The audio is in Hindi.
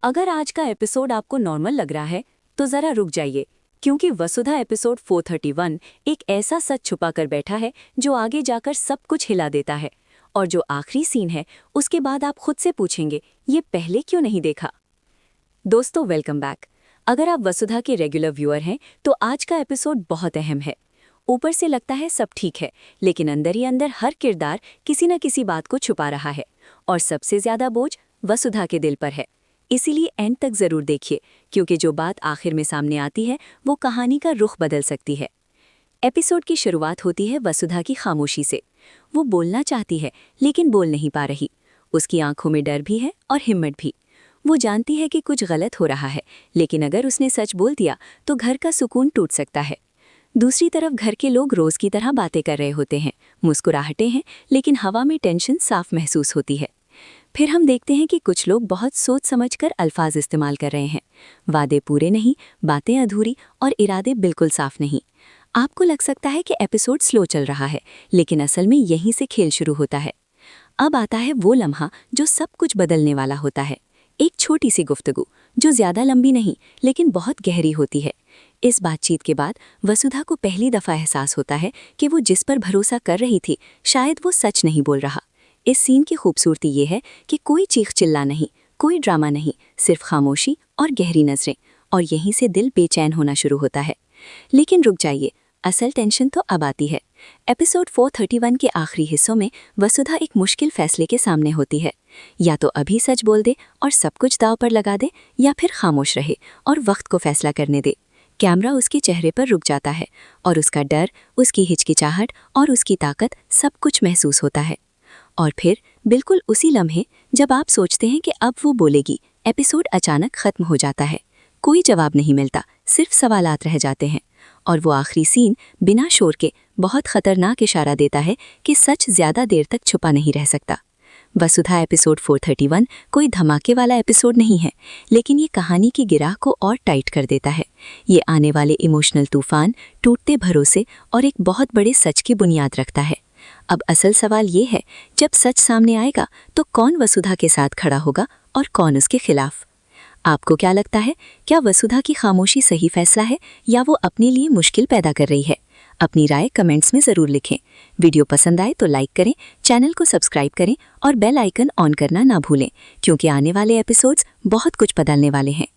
अगर आज का एपिसोड आपको नॉर्मल लग रहा है तो जरा रुक जाइए, क्योंकि वसुधा एपिसोड 431 एक ऐसा सच छुपा कर बैठा है जो आगे जाकर सब कुछ हिला देता है। और जो आखिरी सीन है उसके बाद आप खुद से पूछेंगे, ये पहले क्यों नहीं देखा। दोस्तों, वेलकम बैक। अगर आप वसुधा के रेगुलर व्यूअर हैं तो आज का एपिसोड बहुत अहम है। ऊपर से लगता है सब ठीक है, लेकिन अंदर ही अंदर हर किरदार किसी न किसी बात को छुपा रहा है, और सबसे ज्यादा बोझ वसुधा के दिल पर है। इसीलिए एंड तक जरूर देखिए, क्योंकि जो बात आखिर में सामने आती है वो कहानी का रुख बदल सकती है। एपिसोड की शुरुआत होती है वसुधा की खामोशी से। वो बोलना चाहती है लेकिन बोल नहीं पा रही। उसकी आंखों में डर भी है और हिम्मत भी। वो जानती है कि कुछ गलत हो रहा है, लेकिन अगर उसने सच बोल दिया तो घर का सुकून टूट सकता है। दूसरी तरफ घर के लोग रोज की तरह बातें कर रहे होते हैं, मुस्कुराहटे हैं, लेकिन हवा में टेंशन साफ महसूस होती है। फिर हम देखते हैं कि कुछ लोग बहुत सोच समझकर अल्फाज इस्तेमाल कर रहे हैं। वादे पूरे नहीं, बातें अधूरी और इरादे बिल्कुल साफ नहीं। आपको लग सकता है कि एपिसोड स्लो चल रहा है, लेकिन असल में यहीं से खेल शुरू होता है। अब आता है वो लम्हा जो सब कुछ बदलने वाला होता है। एक छोटी सी गुफ्तगू जो ज्यादा लंबी नहीं लेकिन बहुत गहरी होती है। इस बातचीत के बाद वसुधा को पहली दफा एहसास होता है कि वो जिस पर भरोसा कर रही थी शायद वो सच नहीं बोल रहा। इस सीन की खूबसूरती ये है कि कोई चीख चिल्ला नहीं, कोई ड्रामा नहीं, सिर्फ खामोशी और गहरी नजरें, और यहीं से दिल बेचैन होना शुरू होता है। लेकिन रुक जाइए, असल टेंशन तो अब आती है। एपिसोड 431 के आखिरी हिस्सों में वसुधा एक मुश्किल फैसले के सामने होती है। या तो अभी सच बोल दे और सब कुछ दांव पर लगा दे, या फिर खामोश रहे और वक्त को फैसला करने दे। कैमरा उसके चेहरे पर रुक जाता है और उसका डर, उसकी हिचकिचाहट और उसकी ताकत सब कुछ महसूस होता है। और फिर बिल्कुल उसी लम्हे जब आप सोचते हैं कि अब वो बोलेगी, एपिसोड अचानक खत्म हो जाता है। कोई जवाब नहीं मिलता, सिर्फ सवालात रह जाते हैं। और वो आखिरी सीन बिना शोर के बहुत खतरनाक इशारा देता है कि सच ज्यादा देर तक छुपा नहीं रह सकता। वसुधा एपिसोड 431 कोई धमाके वाला एपिसोड नहीं है, लेकिन ये कहानी की गिराह को और टाइट कर देता है। ये आने वाले इमोशनल तूफान, टूटते भरोसे और एक बहुत बड़े सच की बुनियाद रखता है। अब असल सवाल ये है, जब सच सामने आएगा तो कौन वसुधा के साथ खड़ा होगा और कौन उसके खिलाफ। आपको क्या लगता है, क्या वसुधा की खामोशी सही फैसला है या वो अपने लिए मुश्किल पैदा कर रही है? अपनी राय कमेंट्स में ज़रूर लिखें। वीडियो पसंद आए तो लाइक करें, चैनल को सब्सक्राइब करें और बेल आइकन ऑन करना ना भूलें, क्योंकि आने वाले एपिसोड्स बहुत कुछ बदलने वाले हैं।